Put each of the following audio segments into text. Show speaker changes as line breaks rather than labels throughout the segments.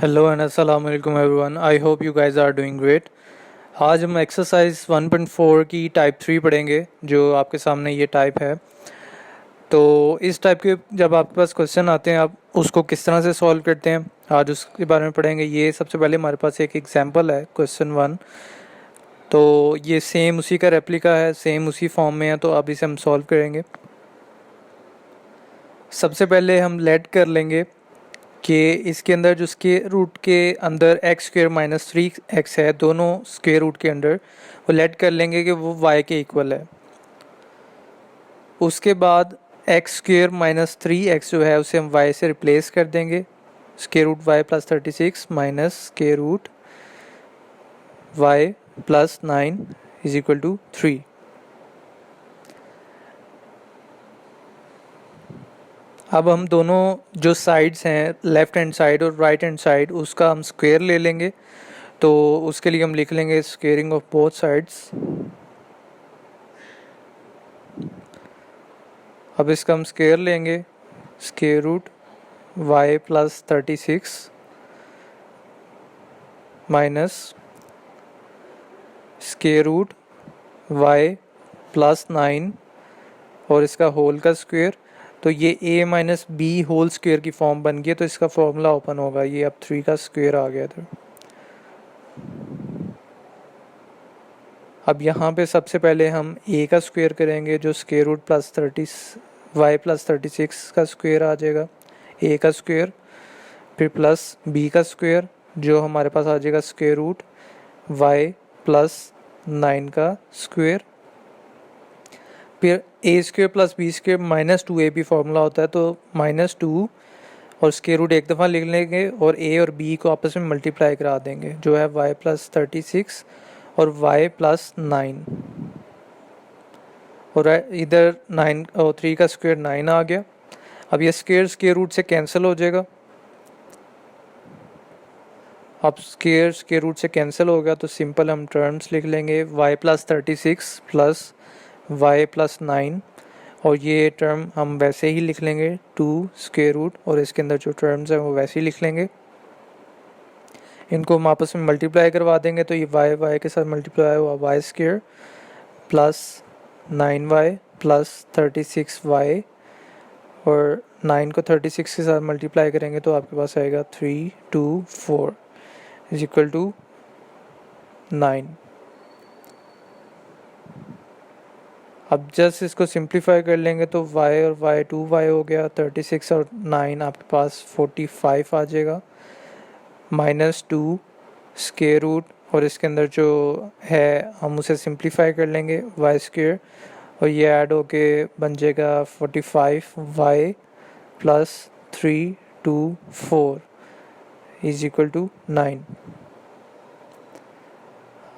Hello and अस्सलाम वालेकुम everyone. I hope you guys are doing great. आज हम एक्सरसाइज 1.4 की टाइप 3 पढ़ेंगे, जो आपके सामने ये टाइप है। तो इस टाइप के जब आपके पास क्वेश्चन आते हैं, आप उसको किस तरह से सॉल्व करते हैं, आज उसके बारे में पढ़ेंगे। ये सबसे पहले हमारे पास एक एग्जांपल है, क्वेश्चन 1। तो ये सेम उसी का रेप्लिका है, सेम उसी फॉर्म में है, तो अब इसे हम सॉल्व करेंगे। सबसे पहले हम लेट कर लेंगे कि इसके अंदर जो स्क्वायर रूट के अंदर एक्स स्क्वेयर माइनस 3x है, दोनों स्क्वायर रूट के अंदर वो लेट कर लेंगे कि वो y के इक्वल है। उसके बाद एक्स स्क्वेयर माइनस 3x जो है उसे हम y से रिप्लेस कर देंगे। Square root y plus 36 minus square root y plus 9 is equal to 3। अब हम दोनों जो साइड्स हैं, लेफ्ट हैंड साइड और राइट हैंड साइड, उसका हम स्क्वायर ले लेंगे। तो उसके लिए हम लिख लेंगे स्क्वेयरिंग ऑफ बोथ साइड्स। अब इसका हम स्क्वायर लेंगे, square root y plus 36 minus square root y plus 9 और इसका होल का स्क्वायर। तो ये a minus b whole square की फॉर्म बन गई, तो इसका फॉर्मूला ओपन होगा। ये अब 3 का स्क्वायर आ गया था। अब यहाँ पे सबसे पहले हम a का स्क्वायर करेंगे, जो square root plus 30 y plus 36 का स्क्वायर आ जाएगा, a का स्क्वायर। फिर प्लस b का स्क्वायर, जो हमारे पास आ जाएगा स्क्वायर रूट y प्लस 9 का स्क्वायर। फिर a square plus b square minus 2ab formula होता है, तो -2 और स्क्वायर रूट एक दफ़ा लिख लेंगे और a और b को आपस में मल्टीप्लाई करा देंगे, जो है y प्लस 36 और y प्लस 9। और इधर 9 और 3 का स्क्वायर 9 आ गया। अब ये स्क्वायर रूट से कैंसिल हो जाएगा। अब स्क्वायर रूट से कैंसिल हो गया, तो सिंपल हम टर्म्स लिख लेंगे y plus 36 plus y plus 9। और ये टर्म हम वैसे ही लिख लेंगे 2 स्क्वायर रूट, और इसके अंदर जो टर्म्स हैं वो वैसे ही लिख लेंगे। इनको हम आपस में मल्टीप्लाई करवा देंगे, तो ये y के साथ मल्टीप्लाई हुआ y square plus 9y plus 36y, और 9 को 36 के साथ मल्टीप्लाई करेंगे तो आपके पास आएगा 3 2 4 इज इक्वल टू 9। अब जस्ट इसको सिंप्लीफाई कर लेंगे तो y और y 2y हो गया, 36 और 9 आपके पास 45 आ जाएगा। -2 स्क्वायर रूट, और इसके अंदर जो है हम उसे सिंप्लीफाई कर लेंगे y स्क्वायर, और ये ऐड होके बन जाएगा 45y plus 3 2 4 is equal to 9।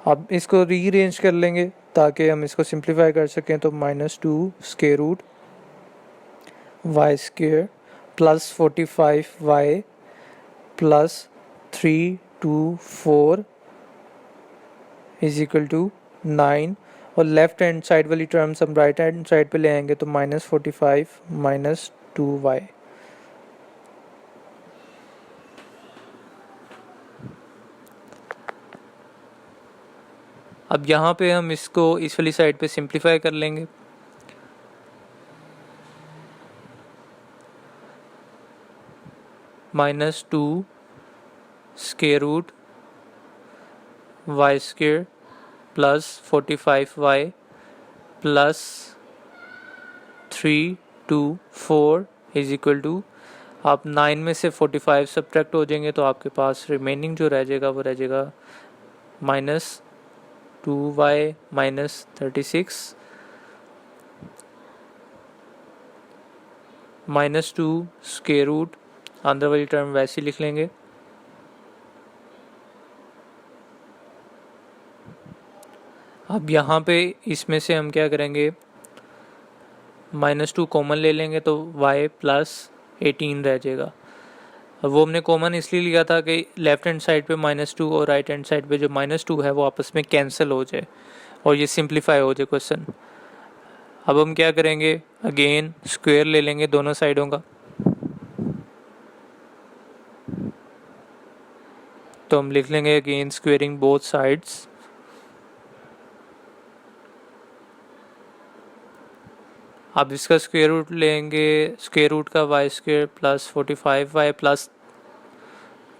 अब इसको रीअरेंज कर लेंगे ताकि हम इसको सिंप्लीफाई कर सकें, तो -2 square root y square plus 45y plus 3 2 4 is equal to 9। और लेफ्ट हैंड साइड वाली टर्म्स हम राइट हैंड साइड पे ले आएंगे, तो -45 -2y। अब यहाँ पे हम इसको इस वाली साइड पे सिंप्लीफाई कर लेंगे। -2 square root y square plus 45y plus 3 2 4 is equal to, आप 9 में से 45 सब्ट्रैक्ट हो जाएंगे, तो आपके पास रिमेनिंग जो रह जाएगा वो रह जाएगा -2y -36 -2 स्क्वायर रूट, अंदर वाली टर्म वैसे ही लिख लेंगे। अब यहाँ पे इसमें से हम क्या करेंगे, -2 कॉमन ले लेंगे, तो y प्लस 18 रह जाएगा। अब वो हमने कॉमन इसलिए लिया था कि लेफ्ट हैंड साइड पे -2 और राइट हैंड साइड पे जो -2 है वो आपस में कैंसिल हो जाए और ये सिंप्लीफाई हो जाए क्वेश्चन। अब हम क्या करेंगे, अगेन स्क्वायर ले लेंगे दोनों साइडों का। तो हम लिख लेंगे अगेन स्क्वेयरिंग बोथ साइड्स। अब इसका स्क्वायर रूट लेंगे, स्क्वायर रूट का y square plus 45y plus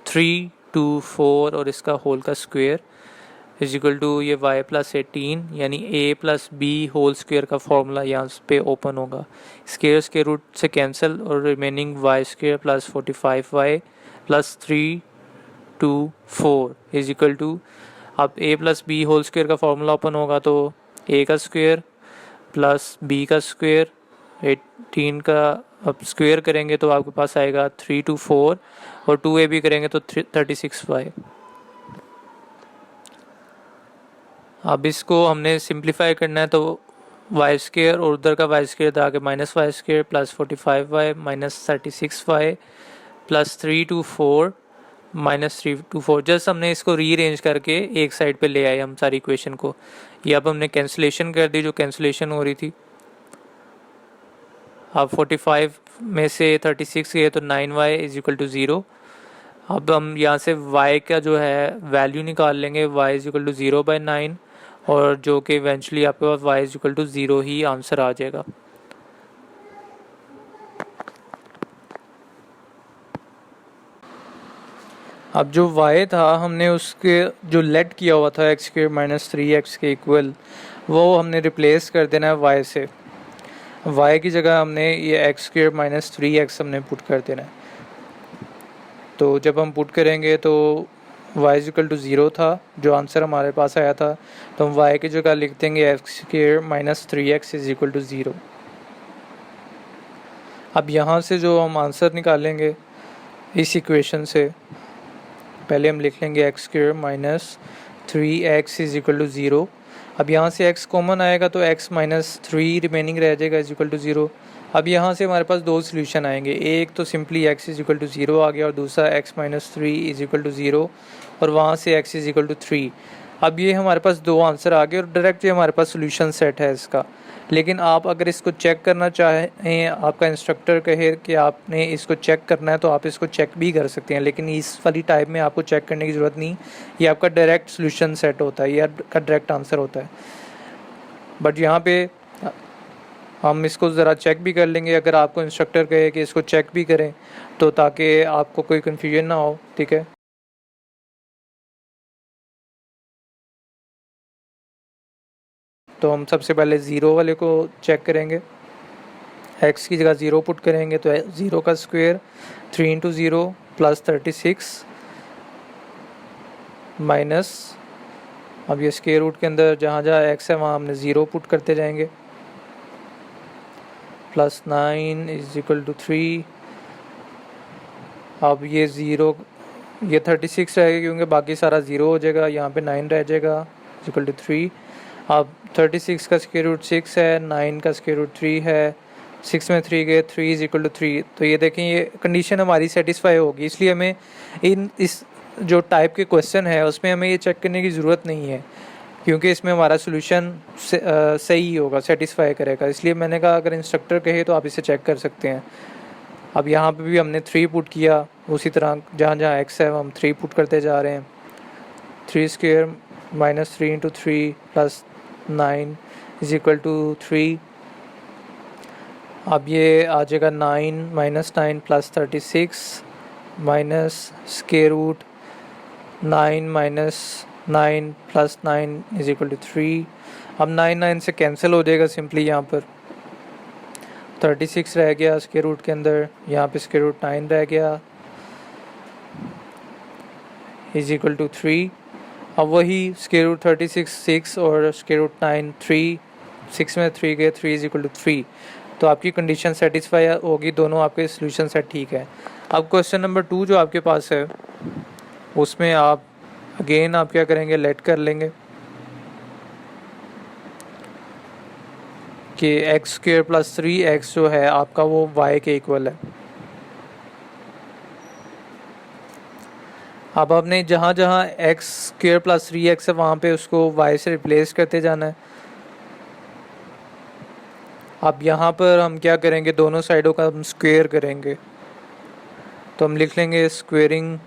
3 2 4 और इसका होल का स्क्वायर इज इक्वल टू ये y प्लस 18 यानी a plus b whole square का फॉर्मूला यहाँ पे ओपन होगा। स्क्वायर रूट से कैंसिल और remaining y square plus 45y plus 3 2 4 is equal to, अब a plus b whole square का फॉर्मूला ओपन होगा तो a का स्क्वायर प्लस बी का स्क्वायर 18 का अब स्क्वायर करेंगे तो आपके पास आएगा 3 2 4 और 2a भी करेंगे तो 36y। अब इसको हमने सिंप्लीफाई करना है तो वाई स्क्वायर और उधर का वाई स्क्वायर आगे minus y square plus 45y minus 36y plus 3 2 4 minus 3 2 4। Just हमने इसको रीअरेंज करके एक साइड पे ले आए हम सारी इक्वेशन को। ये अब हमने कैंसिलेशन कर दी जो कैंसिलेशन हो रही थी। अब 45 में से 36 गए तो 9y इज इक्वल टू 0। अब हम यहाँ से y का जो है वैल्यू निकाल लेंगे, y इज इक्वल टू 0/9 और जो कि इवेंचुअली आपके पास y इज इक्वल टू 0 ही आंसर आ जाएगा। अब जो y था हमने उसके जो लेट किया हुआ था x स्क्वायर माइनस 3x के इक्वल, वो हमने रिप्लेस कर देना है y से। y की जगह हमने ये x स्क्वायर माइनस 3x हमने पुट कर देना है। तो जब हम पुट करेंगे तो y इज इक्वल टू 0 था जो आंसर हमारे पास आया था, तो हम y की जगह लिख देंगे x square minus 3x is equal to 0। अब यहाँ से जो हम आंसर निकालेंगे इस इक्वेशन से, पहले हम लिख लेंगे x square minus 3x is equal to 0। अब यहाँ से x कॉमन आएगा तो x माइनस 3 रिमेनिंग रह जाएगा इज इक्वल टू 0। अब यहाँ से हमारे पास दो सोल्यूशन आएंगे, एक तो simply x is equal to 0 आ गया और दूसरा x minus 3 is equal to 0 और वहाँ से x इज इक्वल टू 3। अब ये हमारे पास दो आंसर आ गए और डायरेक्ट ये हमारे पास सोल्यूशन सेट है इसका। लेकिन आप अगर इसको चेक करना चाहें, आपका इंस्ट्रक्टर कहे कि आपने इसको चेक करना है तो आप इसको चेक भी कर सकते हैं, लेकिन इस वाली टाइप में आपको चेक करने की ज़रूरत नहीं, ये आपका डायरेक्ट सोल्यूशन सेट होता है, ये आपका डायरेक्ट आंसर होता है। बट यहाँ पे हम इसको ज़रा चेक भी कर लेंगे अगर आपको इंस्ट्रक्टर कहे कि इसको चेक भी करें, तो ताकि आपको कोई कन्फ्यूजन ना हो। ठीक है, तो हम सबसे पहले ज़ीरो वाले को चेक करेंगे। x की जगह 0 पुट करेंगे तो 0 का स्क्वायर 3 इंटू 0 प्लस 36 माइनस, अब ये स्क्वायर रूट के अंदर जहाँ जहाँ x है वहाँ हमने 0 पुट करते जाएंगे, प्लस 9 इज इक्वल टू 3। अब ये 0 ये 36 रहेगा क्योंकि बाकी सारा 0 हो जाएगा, यहाँ पे 9 रह जाएगा इज इक्वल टू 3। अब 36 का स्क्वायर रूट 6 है, 9 का स्क्वायर रूट 3 है, 6 में 3 गए 3 इज इक्वल टू 3। तो ये देखें ये कंडीशन हमारी सेटिस्फाई होगी, इसलिए हमें इस जो टाइप के क्वेश्चन है उसमें हमें ये चेक करने की ज़रूरत नहीं है क्योंकि इसमें हमारा सोल्यूशन सही होगा, सेटिस्फाई करेगा। इसलिए मैंने कहा अगर इंस्ट्रक्टर कहे तो आप इसे चेक कर सकते हैं। अब यहाँ पे भी हमने 3 पुट किया, उसी तरह जहाँ जहाँ x है हम 3 पुट करते जा रहे हैं। 3 square minus 3 into 3 plus 9 is equal to 3। अब ये आ जाएगा 9 minus 9 plus 36 minus square root 9 minus 9 plus 9 is equal to 3। अब 9 से कैंसिल हो जाएगा सिंपली, यहाँ पर 36 रह गया स्क्वायर रूट के अंदर, यहाँ पे स्क्वायर रूट 9 रह गया इज इक्वल टू 3। अब वही स्क्वायर रूट 36 6 और स्क्वायर रूट 9 3, 6 में 3 गए 3 इज इक्वल टू 3। तो आपकी कंडीशन सेटिस्फाई होगी, दोनों आपके सोल्यूशन सेट ठीक है। अब क्वेश्चन नंबर 2 जो आपके पास है उसमें आप अगेन आप क्या करेंगे, लेट कर लेंगे कि एक्स स्क्वायर प्लस 3x जो है आपका वो y के इक्वल है। अब आपने जहाँ जहाँ एक्स स्क्वायर प्लस 3x है वहाँ पे उसको y से रिप्लेस करते जाना है। अब यहाँ पर हम क्या करेंगे, दोनों साइडों का हम स्क्वायर करेंगे, तो हम लिख लेंगे स्क्वेयरिंग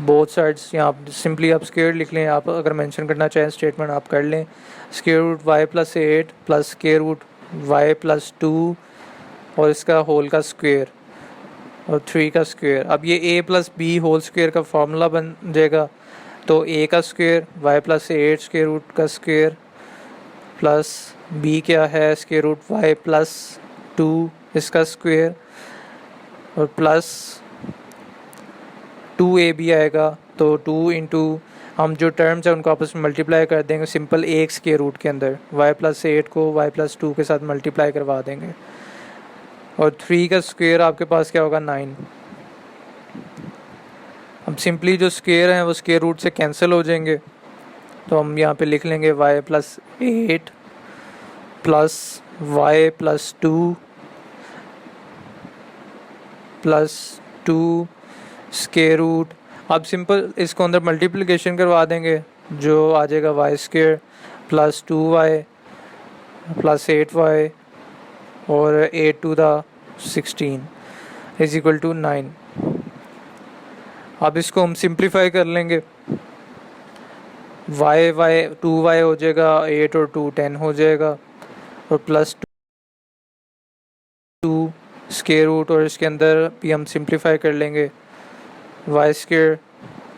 बोथ साइड्स यहाँ सिंपली आप स्क्वायर लिख लें, आप अगर मेंशन करना चाहें स्टेटमेंट आप कर लें, square root y plus 8 plus square root y plus 2 और इसका होल का स्क्वायर और 3 का स्क्वायर। अब ये a plus b whole square का फार्मूला बन जाएगा, तो a का square y plus 8 square root का स्क्वायर प्लस b क्या है स्क्वायर रूट वाई प्लस 2 इसका स्क्वायर और प्लस 2ab आएगा। तो 2 इंटू हम जो टर्म्स हैं उनको आपस में मल्टीप्लाई कर देंगे सिंपल एक स्क्वायर रूट के अंदर, y प्लस 8 को y प्लस 2 के साथ मल्टीप्लाई करवा देंगे और 3 का स्क्वायर आपके पास क्या होगा 9। अब सिंपली जो स्क्वायर हैं वो स्क्वायर रूट से कैंसिल हो जाएंगे, तो हम यहाँ पे लिख लेंगे y plus 8 plus y plus 2 plus 2 square root. अब सिंपल इसको अंदर मल्टीप्लिकेशन करवा देंगे, जो आ जाएगा Y square plus 2y plus 8y और 8 to the 16 is equal to 9। अब इसको हम सिंप्लीफाई कर लेंगे, y 2y हो जाएगा, 8 और 2 10 हो जाएगा और प्लस 2 स्क्वायर रूट और इसके अंदर भी हम सिंप्लीफाई कर लेंगे, वाई स्क्वायर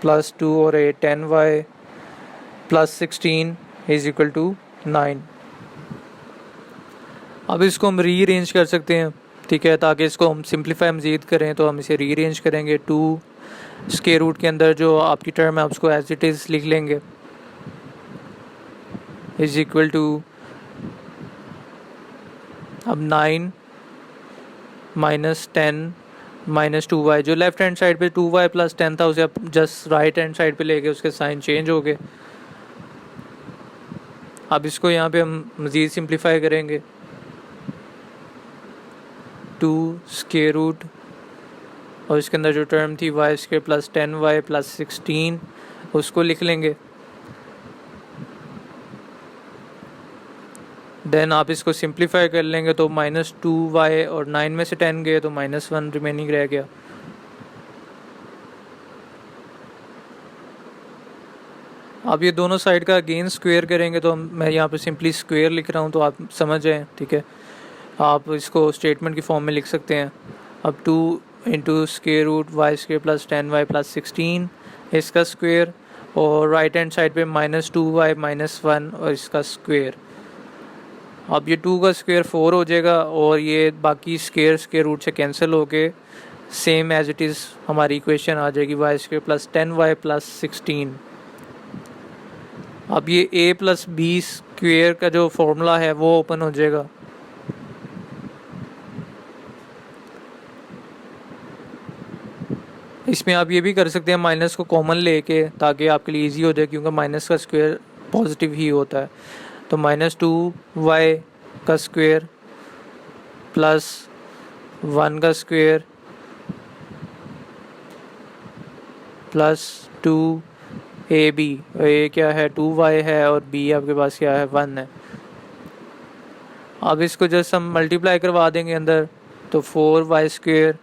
प्लस 2 और 8 10y plus 16 is equal to 9। अब इसको हम रीअरेंज कर सकते हैं, ठीक है, ताकि इसको हम सिंप्लीफाई मज़ीद करें तो हम इसे रीअरेंज करेंगे। 2 स्क्वायर रूट के अंदर जो आपकी टर्म है उसको एज इट इज़ लिख लेंगे इज इक्वल टू अब 9 माइनस 10 माइनस 2y, जो लेफ्ट हैंड साइड पे 2y प्लस 10 था उसे आप जस्ट राइट हैंड साइड पे ले गए, उसके साइन चेंज हो गए। अब इसको यहाँ पे हम मज़ीद सिंप्लीफाई करेंगे, 2 स्क्वायर रूट और इसके अंदर जो टर्म थी Y square plus 10y plus 16 उसको लिख लेंगे। देन आप इसको सिंप्लीफाई कर लेंगे तो माइनस 2y और 9 में से 10 गए तो माइनस 1 रिमेनिंग रह गया। अब ये दोनों साइड का अगेन स्क्वायर करेंगे, तो मैं यहाँ पे सिंपली स्क्वायर लिख रहा हूँ तो आप समझ जाएं, ठीक है। आप इसको स्टेटमेंट की फॉर्म में लिख सकते हैं। अब 2 into square root y square plus 10y plus 16 इसका स्क्वायर और राइट हैंड साइड पे माइनस 2y माइनस 1 और इसका स्क्वायर। अब ये 2 का स्क्वायर 4 हो जाएगा और ये बाकी स्क्वायर रूट से कैंसिल होके सेम एज इट इज़ हमारी इक्वेशन आ जाएगी Y square plus 10y plus 16। अब ये a प्लस बी स्क्वायर का जो फॉर्मूला है वो ओपन हो जाएगा। इसमें आप ये भी कर सकते हैं माइनस को कॉमन लेके, ताकि आपके लिए इजी हो जाए, क्योंकि माइनस का स्क्वायर पॉजिटिव ही होता है। तो माइनस 2y का स्क्वायर प्लस 1 का स्क्वायर प्लस 2ab, a क्या है 2y है और b आपके पास क्या है 1 है। अब इसको जस्ट हम मल्टीप्लाई करवा देंगे अंदर, तो 4y स्क्वायर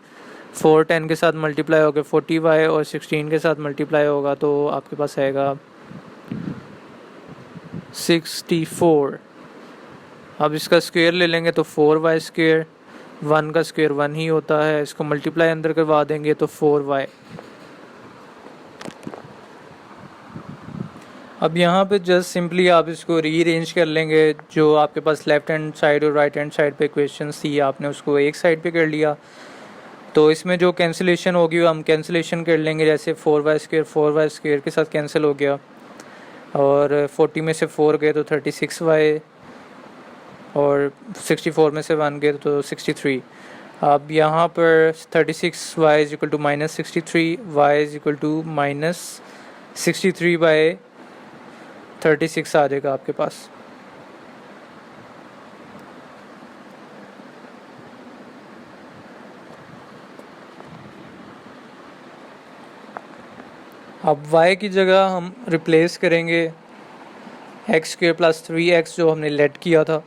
4 10 के साथ मल्टीप्लाई होगा 40y और 16 के साथ मल्टीप्लाई होगा तो आपके पास आएगा 64। अब इसका स्क्वायर ले लेंगे तो 4y स्क्वायर, 1 का स्क्वायर 1 ही होता है, इसको मल्टीप्लाई अंदर करवा देंगे तो 4y। अब यहाँ पे जस्ट सिंपली आप इसको रीअरेंज कर लेंगे, जो आपके पास लेफ्ट हैंड साइड और राइट हैंड साइड पे इक्वेशंस थी आपने उसको एक साइड पे कर लिया। तो इसमें जो कैंसिलेशन होगी वो हम कैंसिलेशन कर लेंगे, जैसे 4y स्क्वायर के साथ कैंसिल हो गया और 40 में से 4 गए तो 36y और 64 में से 1 गए तो 63। अब यहाँ पर 36y is equal to minus 63, y is equal to minus 63/36 आ जाएगा आपके पास। अब y की जगह हम रिप्लेस करेंगे एक्स स्क्वायर प्लस 3x जो हमने लेट किया था,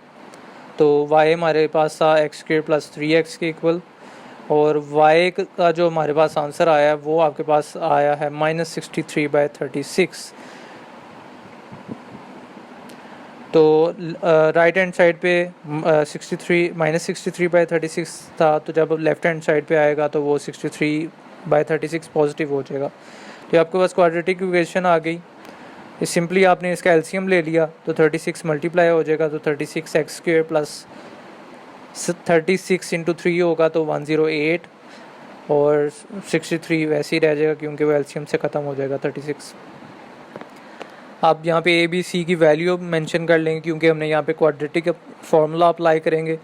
तो y हमारे पास था एक्स स्क्वायर प्लस 3x के इक्वल और y का जो हमारे पास आंसर आया है वो आपके पास आया है -63/36। तो राइट हैंड साइड पे 63 -63/36 था, तो जब लेफ्ट हैंड साइड पे आएगा तो वो 63/36 पॉजिटिव हो जाएगा। तो आपके पास क्वाड्रेटिक इक्वेशन आ गई। सिंपली आपने इसका एलसीएम ले लिया तो 36 मल्टीप्लाई हो जाएगा, तो 36x² प्लस 36 इंटू 3 होगा तो 108, और 63 वैसे ही रह जाएगा क्योंकि वो एलसीएम से ख़त्म हो जाएगा 36। आप यहाँ पे ए बी सी की वैल्यू मेंशन कर लेंगे क्योंकि हमने यहाँ पे क्वाड्रेटिक फार्मूला अप्लाई करेंगे।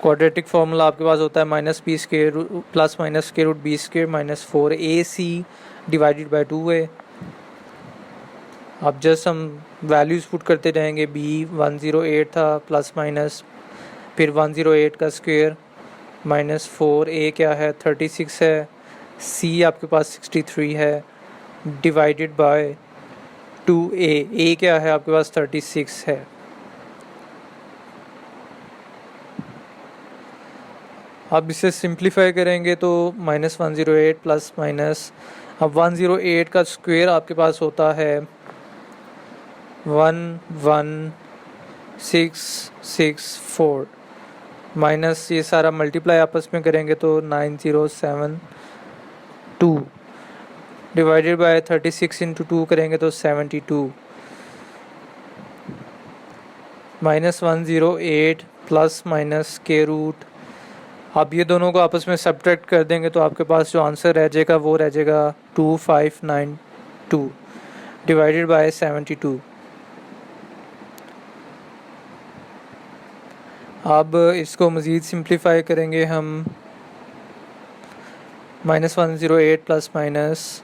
क्वाड्रेटिक फार्मूला आपके पास होता है -b² plus -√b² -4ac divided by 2a। अब जस्ट हम वैल्यूज़ पुट करते जाएंगे। b 108 था, प्लस माइनस फिर 108 का स्क्वायर -4a क्या है 36 है, c आपके पास 63 है डिवाइडेड बाय 2a क्या है आपके पास 36 है। अब इसे सिंप्लीफाई करेंगे तो -108 प्लस माइनस, अब 108 का स्क्वायर आपके पास होता है 11664 माइनस ये सारा मल्टीप्लाई आपस में करेंगे तो 9072 डिवाइडेड बाय 36 इंटू 2 करेंगे तो 72 -108 प्लस माइनस के रूट। अब ये दोनों को आपस में सब्ट्रैक्ट कर देंगे तो आपके पास जो आंसर रह जाएगा वो रह जाएगा 2592 डिवाइडेड बाय 72। अब इसको मज़ीद सिंप्लीफाई करेंगे हम। -108 प्लस माइनस,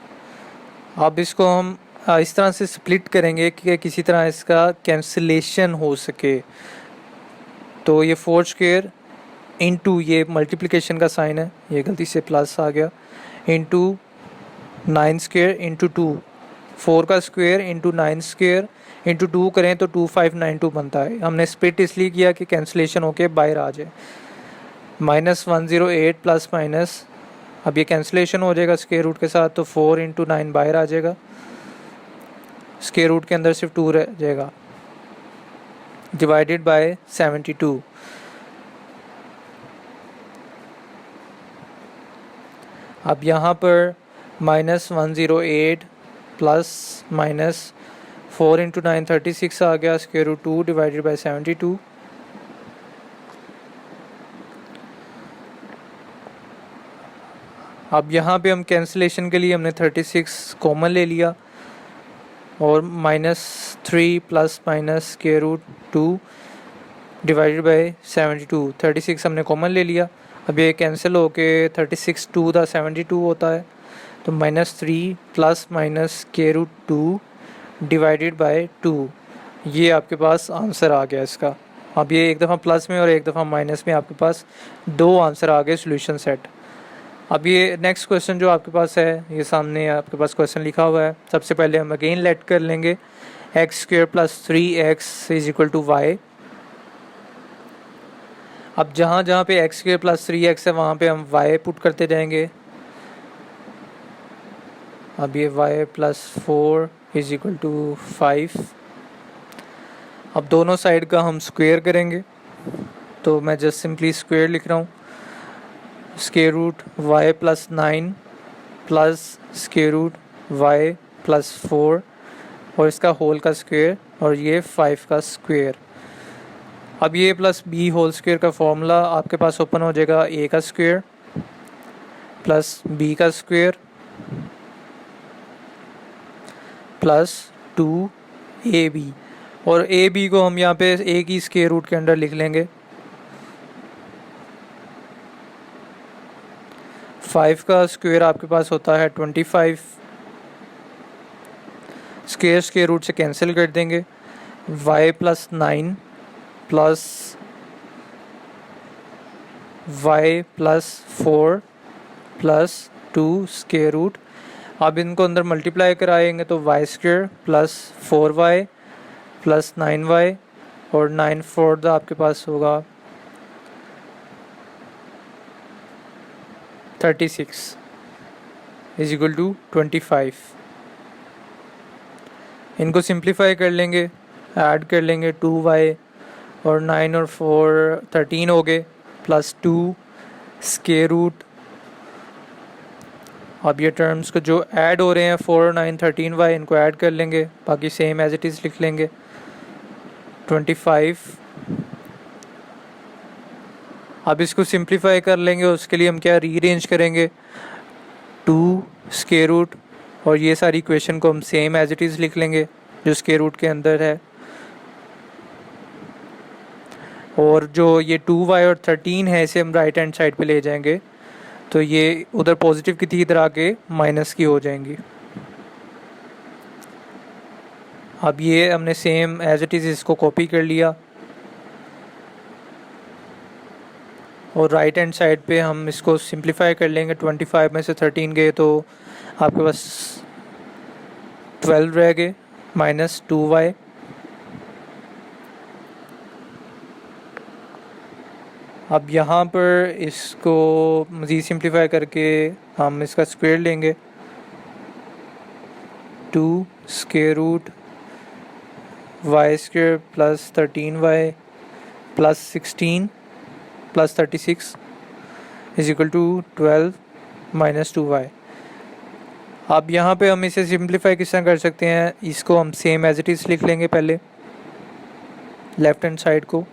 अब इसको हम इस तरह से स्प्लिट करेंगे कि किसी तरह इसका कैंसिलेशन हो सके। तो ये 4² इंटू ये मल्टीप्लिकेशन का साइन है, ये गलती से प्लस आ गया, इंटू 9² इंटू 2, 4 का स्क्वायर इंटू 9² इंटू 2 करें तो 2592 बनता है। हमने स्प्लिट इसलिए किया कि कैंसिलेशन होके बाहर आ जाए। -108 प्लस माइनस, अब ये कैंसिलेशन हो जाएगा स्क्वायर रूट के साथ, तो 4 इंटू 9 बाहर आ जाएगा, स्क्वायर रूट के अंदर सिर्फ 2 रह जाएगा डिवाइडेड बाय 72। अब यहाँ पर -108 प्लस माइनस 4 इंटू 9 36 आ गया, स्क्वायर रूट 2 डिवाइडेड बाय 72। अब यहाँ पे हम कैंसिलेशन के लिए हमने 36 कॉमन ले लिया और -3 plus minus square root 2 divided by 72। 36 हमने कॉमन ले लिया। अब ये कैंसिल होके 36 2 था 72 होता है, तो -3 plus minus square root 2 divided by 2, ये आपके पास आंसर आ गया इसका। अब ये एक दफ़ा प्लस में और एक दफ़ा माइनस में आपके पास दो आंसर आ गए सोल्यूशन सेट। अब ये नेक्स्ट क्वेश्चन जो आपके पास है, ये सामने आपके पास क्वेश्चन लिखा हुआ है। सबसे पहले हम अगेन लेट कर लेंगे x² plus 3x is equal to y। अब जहाँ जहाँ पे x² प्लस 3x है वहाँ पे हम y पुट करते जाएंगे। अब ये y plus 4 is equal to 5। अब दोनों साइड का हम स्क्वायर करेंगे, तो मैं जस्ट सिंपली स्क्वायर लिख रहा हूँ। Square root y plus 9 plus square root y plus 4 और इसका होल का स्क्वायर और ये 5 का स्क्वायर। अब ये प्लस b होल स्क्वायर का फॉर्मूला आपके पास ओपन हो जाएगा, a का स्क्वायर प्लस b का स्क्वायर प्लस 2ab, और ab को हम यहाँ पे a की स्क्वायर रूट के अंदर लिख लेंगे। 5 का स्क्वायर आपके पास होता है 25, स्क्वायर रूट से कैंसिल कर देंगे। y plus 9 plus y plus 4 plus 2 square root. अब इनको अंदर मल्टीप्लाई कराएंगे तो y² plus 4y plus 9y और 9 4 आपके पास होगा 36 इज इक्वल टू 25। इनको सिंप्लीफाई कर लेंगे, ऐड कर लेंगे 2y और 9 और 4 13 हो गए, प्लस 2 स्क्वायर रूट। अब ये टर्म्स को जो ऐड हो रहे हैं 4 9 13y, इनको ऐड कर लेंगे, बाकी सेम एज इट इज़ लिख लेंगे 25। अब इसको सिंप्लीफाई कर लेंगे, उसके लिए हम क्या रीअरेंज करेंगे 2 स्क्वायर रूट, और ये सारी इक्वेशन को हम सेम एज इट इज़ लिख लेंगे जो स्क्वायर रूट के अंदर है। और जो ये 2y और 13 है इसे हम राइट हैंड साइड पे ले जाएंगे, तो ये उधर पॉजिटिव की थी, इधर आके माइनस की हो जाएंगी। अब ये हमने सेम एज इट इज़ इसको कॉपी कर लिया, और राइट हैंड साइड पे हम इसको सिंप्लीफाई कर लेंगे। 25 में से 13 गए तो आपके पास 12 रह गए माइनस 2y। अब यहाँ पर इसको मज़ीद सिंप्लीफाई करके हम इसका स्क्वायर लेंगे, 2 square root y square plus 13y plus 16 plus 36 is equal to 12 minus 2y। अब यहाँ पे हम इसे सिंप्लीफाई किस तरह कर सकते हैं, इसको हम सेम एज इट इज़ लिख लेंगे पहले लेफ्ट हैंड साइड को।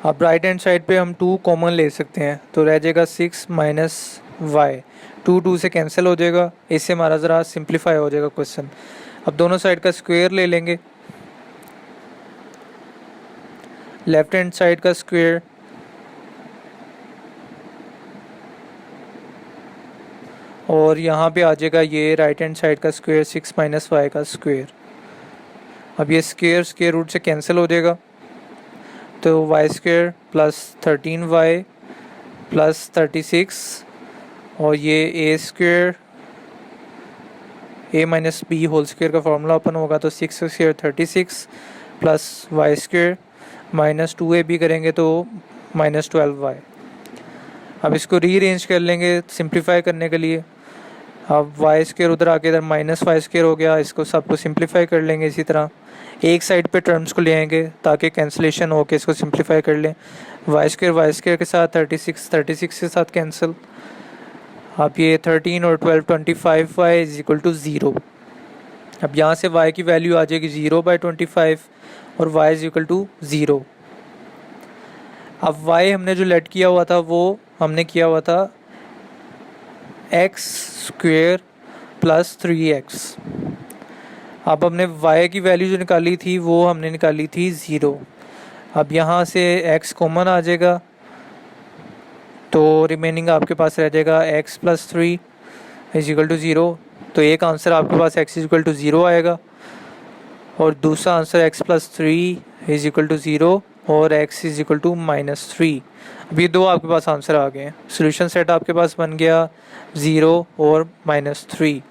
अब राइट हैंड साइड पे हम 2 कॉमन ले सकते हैं, तो रह जाएगा 6 माइनस वाई, 2 से कैंसिल हो जाएगा, इससे हमारा ज़रा सिंप्लीफाई हो जाएगा क्वेश्चन। अब दोनों साइड का स्क्वायर ले लेंगे, लेफ्ट हैंड साइड का स्क्वायर और यहाँ पे आ जाएगा ये राइट हैंड साइड का स्क्वायर 6 माइनस वाई का स्क्वायर। अब ये स्क्वायर रूट से कैंसिल हो जाएगा, तो Y square plus 13y plus 36 और ये a square a minus b whole square का फॉर्मूला ओपन होगा, तो 6 square 36 plus y square minus 2ab करेंगे तो माइनस 12y। अब इसको रीअरेंज कर लेंगे सिंप्लीफाई करने के लिए। अब वाई स्क्वायर उधर आके इधर माइनस वाई स्क्वायर हो गया, इसको सबको सिंप्लीफाई कर लेंगे। इसी तरह एक साइड पे टर्म्स को ले आएंगे ताकि कैंसिलेशन हो के इसको सिंप्लीफाई कर लें। वाई स्क्वायर के साथ 36 के साथ कैंसिल। अब ये 13 और 12 25y इज इक्वल टू 0। अब यहाँ से y की वैल्यू आ जाएगी 0/25 और y इज इक्वल टू 0। अब y हमने जो लेट किया हुआ था वो हमने किया हुआ था x स्क्वेयर प्लस 3x। अब हमने y की वैल्यू जो निकाली थी वो हमने निकाली थी 0। अब यहाँ से x कॉमन आ जाएगा, तो रिमेनिंग आपके पास रह जाएगा x plus 3 is equal to 0। तो एक आंसर आपके पास x इज इक्वल टू 0 आएगा और दूसरा answer x plus 3 is equal to 0 और x इज इक्वल टू -3। अभी दो आपके पास आंसर आ गए हैं। सोल्यूशन सेट आपके पास बन गया 0 और -3।